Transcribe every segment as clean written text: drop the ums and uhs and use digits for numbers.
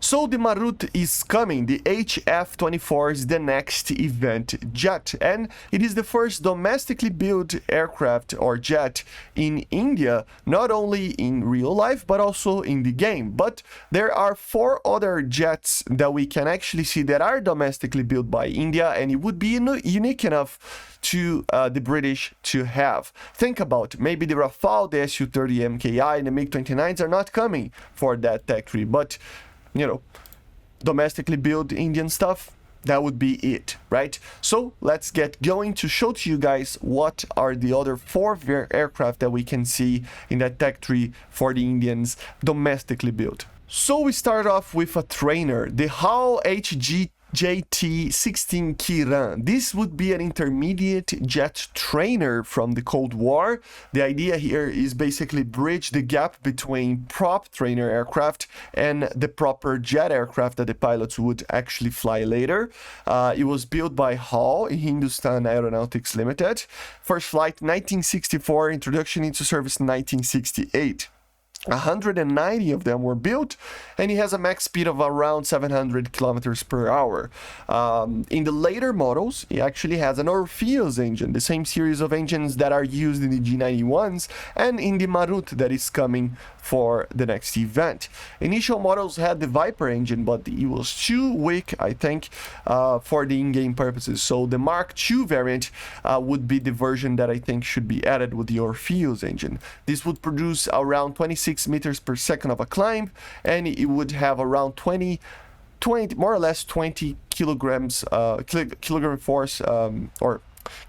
So the MARUT is coming. The HF-24 is the next event jet, and it is the first domestically built aircraft or jet in India, not only in real life but also in the game. But there are 4 other jets that we can actually see that are domestically built by India, and it would be unique enough to the British to have. Think about maybe the Rafale, the Su-30 MKI, and the MiG-29s are not coming for that tech tree, but you know, domestically built Indian stuff, that would be it, right? So let's get going to show to you guys what are the other 4 aircraft that we can see in that tech tree for the Indians domestically built. So we start off with a trainer, the HAL HGT16 Kiran. This would be an intermediate jet trainer from the Cold War. The idea here is basically bridge the gap between prop trainer aircraft and the proper jet aircraft that the pilots would actually fly later. It was built by HAL, Hindustan Aeronautics Limited. First flight 1964, introduction into service 1968. 190 of them were built, and it has a max speed of around 700 kilometers per hour. In the later models, it actually has an Orpheus engine, the same series of engines that are used in the G91s and in the MARUT that is coming for the next event. Initial models had the Viper engine, but it was too weak, I think, for the in-game purposes. So the Mark II variant would be the version that I think should be added with the Orpheus engine. This would produce around 26 meters per second of a climb, and it would have around 20 more or less 20 kilograms kilogram force or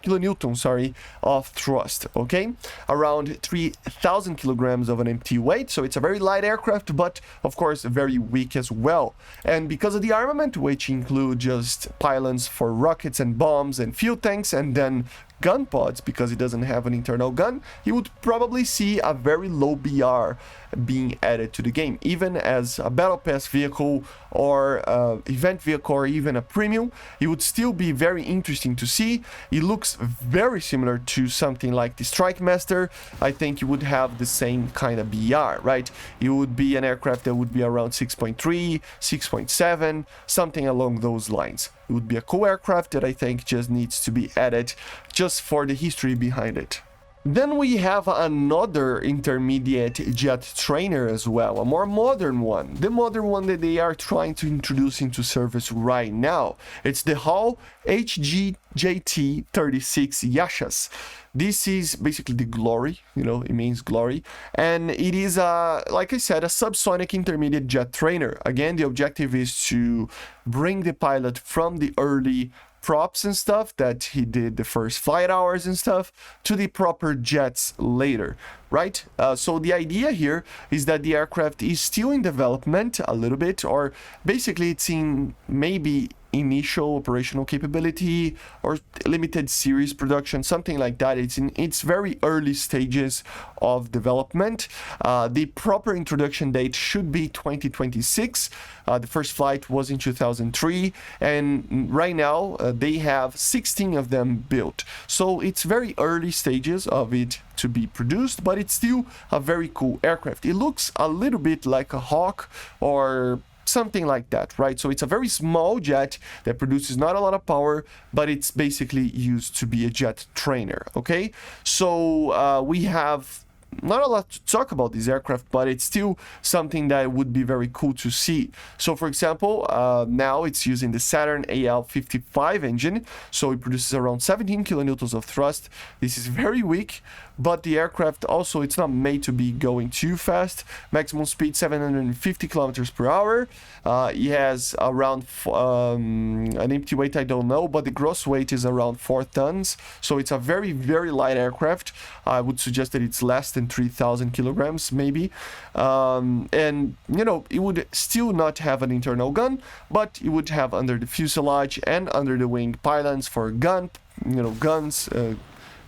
kilonewton, sorry, of thrust. Okay, around 3,000 kilograms of an empty weight, so it's a very light aircraft, but of course very weak as well. And because of the armament, which include just pylons for rockets and bombs and fuel tanks, and then gun pods, because it doesn't have an internal gun, you would probably see a very low BR being added to the game, even as a battle pass vehicle or event vehicle or even a premium. It would still be very interesting to see. It looks very similar to something like the Strike Master. I think it would have the same kind of BR, right? It would be an aircraft that would be around 6.3, 6.7, something along those lines. It would be a cool aircraft that I think just needs to be added just for the history behind it. Then we have another intermediate jet trainer as well, a more modern one. The modern one that they are trying to introduce into service right now. It's the HAL HGT36 Yashas. This is basically the glory, you know, it means glory. And it is, like I said, a subsonic intermediate jet trainer. Again, the objective is to bring the pilot from the early props and stuff that he did the first flight hours and stuff to the proper jets later, right? So the idea here is that the aircraft is still in development a little bit, or basically it's in maybe initial operational capability or limited series production, something like that. It's in its very early stages of development. The proper introduction date should be 2026. The first flight was in 2003, and right now they have 16 of them built. So it's very early stages of it to be produced, but it's still a very cool aircraft. It looks a little bit like a Hawk or something like that, right? So it's a very small jet that produces not a lot of power, but it's basically used to be a jet trainer. Okay, so we have not a lot to talk about this aircraft, but it's still something that would be very cool to see. So for example, now it's using the Saturn AL55 engine, so it produces around 17 kilonewtons of thrust. This is very weak, but the aircraft also, it's not made to be going too fast. Maximum speed 750 kilometers per hour. It has around an empty weight, I don't know, but the gross weight is around 4 tons, so it's a very, very light aircraft. I would suggest that it's less than 3,000 kilograms maybe, and you know, it would still not have an internal gun, but it would have under the fuselage and under the wing pylons for guns,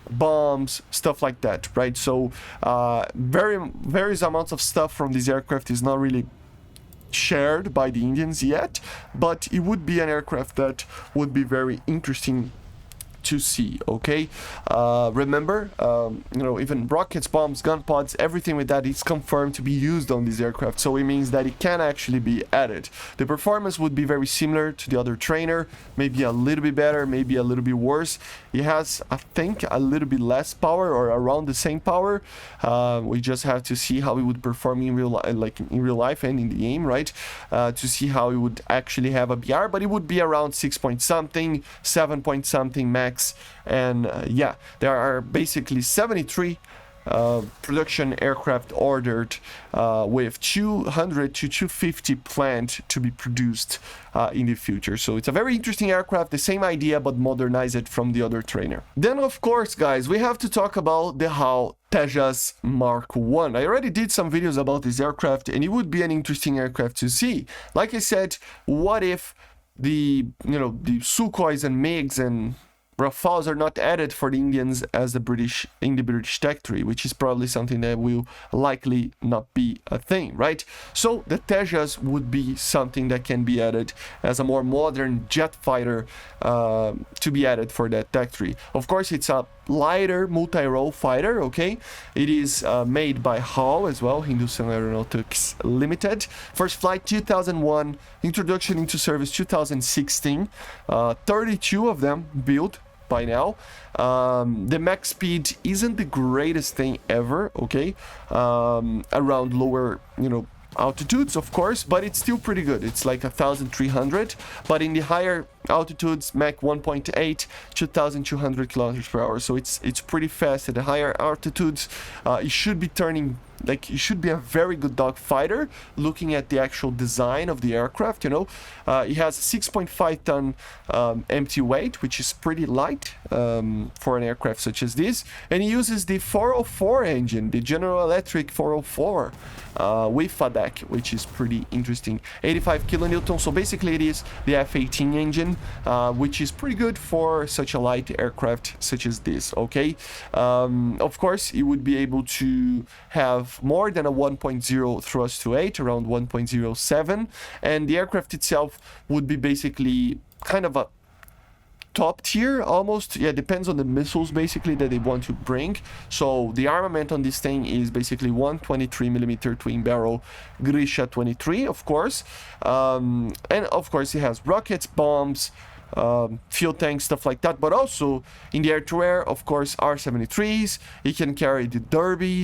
bombs, stuff like that, right? So various amounts of stuff from this aircraft is not really shared by the Indians yet, but it would be an aircraft that would be very interesting to see, okay? Remember, you know, even rockets, bombs, gun pods, everything with that is confirmed to be used on this aircraft, so it means that it can actually be added. The performance would be very similar to the other trainer, maybe a little bit better, maybe a little bit worse. It has, I think, a little bit less power or around the same power. We just have to see how it would perform in real life, like in real life and in the game, right? To see how it would actually have a BR, but it would be around 6 point something, 7 point something max. And yeah, there are basically 73 production aircraft ordered, with 200 to 250 planned to be produced in the future. So it's a very interesting aircraft, the same idea but modernized from the other trainer. Then of course, guys, we have to talk about the HAL Tejas Mark1. I already did some videos about this aircraft, and it would be an interesting aircraft to see. Like I said, what if the Sukhois and MiGs and Rafales are not added for the Indians as the British in the British tech tree, which is probably something that will likely not be a thing, right? So the Tejas would be something that can be added as a more modern jet fighter, to be added for that tech tree. Of course, it's a lighter multi-role fighter, okay? It is made by HAL as well, Hindustan Aeronautics Limited. First flight 2001, introduction into service 2016, 32 of them built by now. The max speed isn't the greatest thing ever, okay? Around lower, altitudes, of course, but it's still pretty good. It's like 1,300, but in the higher altitudes, Mach 1.8, 2,200 kilometers per hour. So it's pretty fast at the higher altitudes. It should be turning, like, it should be a very good dogfighter. Looking at the actual design of the aircraft, it has 6.5 ton empty weight, which is pretty light for an aircraft such as this, and it uses the 404 engine, the General Electric 404, with a deck, which is pretty interesting. 85 kilonewtons. So basically, it is the F-18 engine, which is pretty good for such a light aircraft such as this. Okay, of course, it would be able to have more than a 1.0 thrust to 8, around 1.07, and the aircraft itself would be basically kind of a top tier almost. Yeah, depends on the missiles basically that they want to bring. So the armament on this thing is basically 123mm twin barrel Grisha 23, of course, and of course it has rockets, bombs, fuel tanks, stuff like that, but also in the air-to-air, of course, R-73s. It can carry the Derby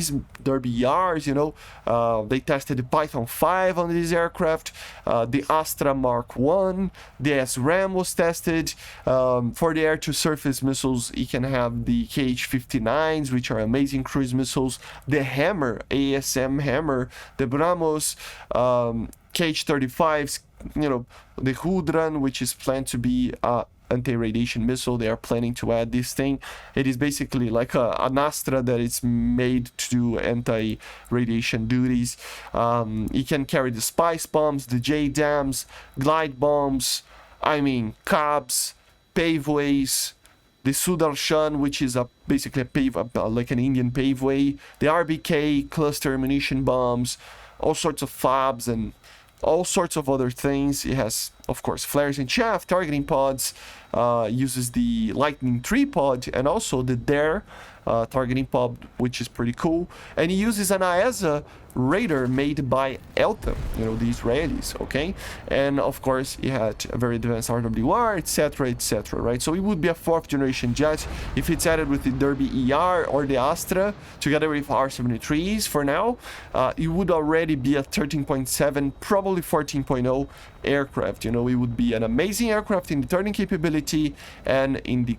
ERs, they tested the Python 5 on this aircraft, the Astra Mark1, the SRAM was tested. For the air-to-surface missiles, it can have the KH-59s, which are amazing cruise missiles, the Hammer, ASM Hammer, the BrahMos, KH-35s, the Hudran, which is planned to be a anti-radiation missile. They are planning to add this thing. It is basically like an Astra that is made to do anti-radiation duties. It can carry the spice bombs, the JDAMs, glide bombs, cabs, paveways, the Sudarshan, which is basically like an Indian paveway, the RBK, cluster ammunition bombs, all sorts of FABs, and all sorts of other things. It has, of course, flares and chaff, targeting pods, uses the Lightning 3 pod, and also the DARE targeting pod, which is pretty cool. And it uses an AESA radar made by Elta, the Israelis, okay? And of course, it had a very advanced RWR, etc., right? So it would be a 4th generation jet if it's added with the Derby ER or the Astra together with R-73s. For now, it would already be a 13.7, probably 14.0 aircraft. It would be an amazing aircraft in the turning capability and in the,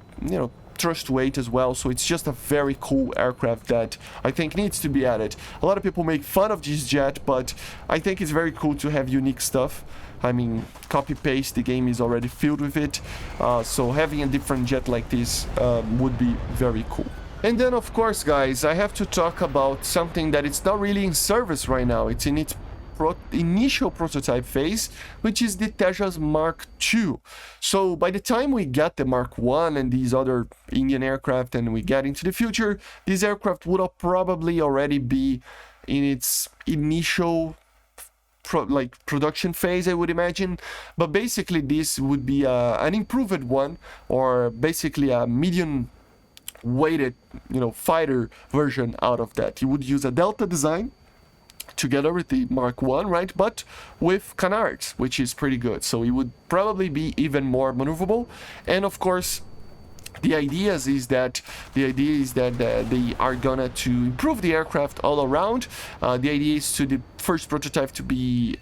thrust weight as well. So it's just a very cool aircraft that I think needs to be added. A lot of people make fun of this jet, but I think it's very cool to have unique stuff. Copy paste, the game is already filled with it, so having a different jet like this would be very cool. And then of course, guys, I have to talk about something that it's not really in service right now. It's in its initial prototype phase, which is the Tejas Mark II. So by the time we get the Mark I and these other Indian aircraft and we get into the future, this aircraft would probably already be in its initial production phase, I would imagine. But basically this would be an improved one, or basically a medium weighted, fighter version out of that. You would use a delta design together with the Mark 1, right? But with canards, which is pretty good. So it would probably be even more maneuverable. And of course, the idea is that they are gonna to improve the aircraft all around. The idea is to the first prototype to be,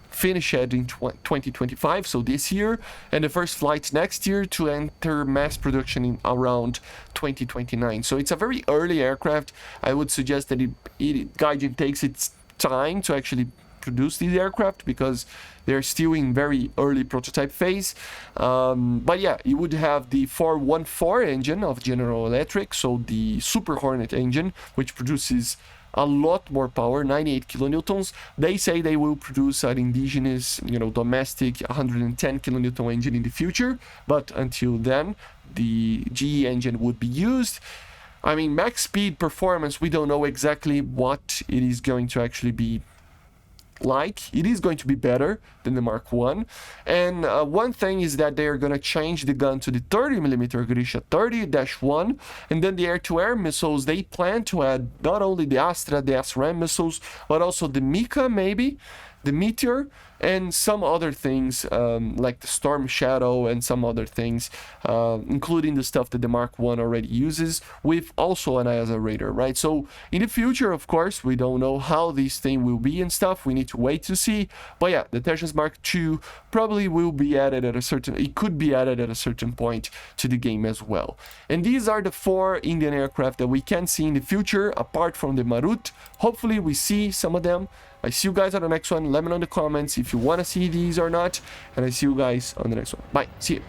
finished in 2025, so this year, and the first flights next year to enter mass production in around 2029. So it's a very early aircraft. I would suggest that Gaijin takes its time to actually produce these aircraft, because they're still in very early prototype phase. But yeah, you would have the 414 engine of General Electric, so the Super Hornet engine, which produces a lot more power, 98 kilonewtons. They say they will produce an indigenous, domestic 110 kilonewton engine in the future, but until then, the GE engine would be used. I mean, max speed performance, we don't know exactly what it is going to actually be like. It is going to be better than the Mark 1. And one thing is that they are going to change the gun to the 30mm Grisha 30-1, and then the air-to-air missiles, they plan to add not only the Astra, the SRAM missiles, but also the Mika, maybe, the Meteor, and some other things like the Storm Shadow and some other things, including the stuff that the Mark 1 already uses, with also an ESA radar, right? So in the future, of course, we don't know how this thing will be and stuff. We need to wait to see. But yeah, the Tejas Mark 2 probably will be added at it could be added at a certain point to the game as well. And these are the 4 Indian aircraft that we can see in the future, apart from the MARUT. Hopefully we see some of them. I see you guys on the next one. Let me know in the comments if you want to see these or not. And I see you guys on the next one. Bye. See you.